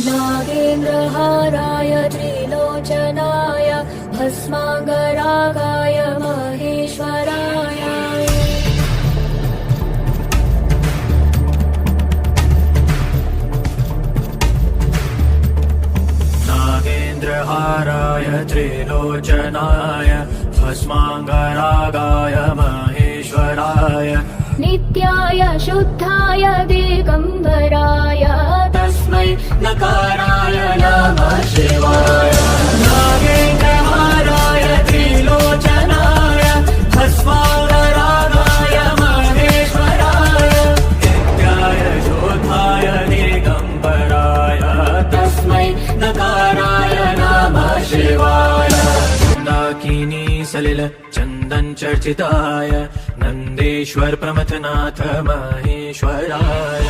नागेन्द्रहाराय त्रिलोचनाय भस्माङ्गरागाय महेश्वराय नागेन्द्रहाराय त्रिलोचनाय भस्माङ्गरागाय महेश्वराय नित्याय शुद्धाय दिगम्बराय तस्मै नकाराय नमः शिवाय। नागेन्द्रहाराय त्रिलोचनाय भस्माङ्गरागाय महेश्वराय नित्याय शुद्धाय दिगम्बराय तस्मै नकाराय नमः शिवाय। दाकिनी सलिल चन्दन चर्चिताय नन्देश्वर प्रमथनाथ महेश्वराय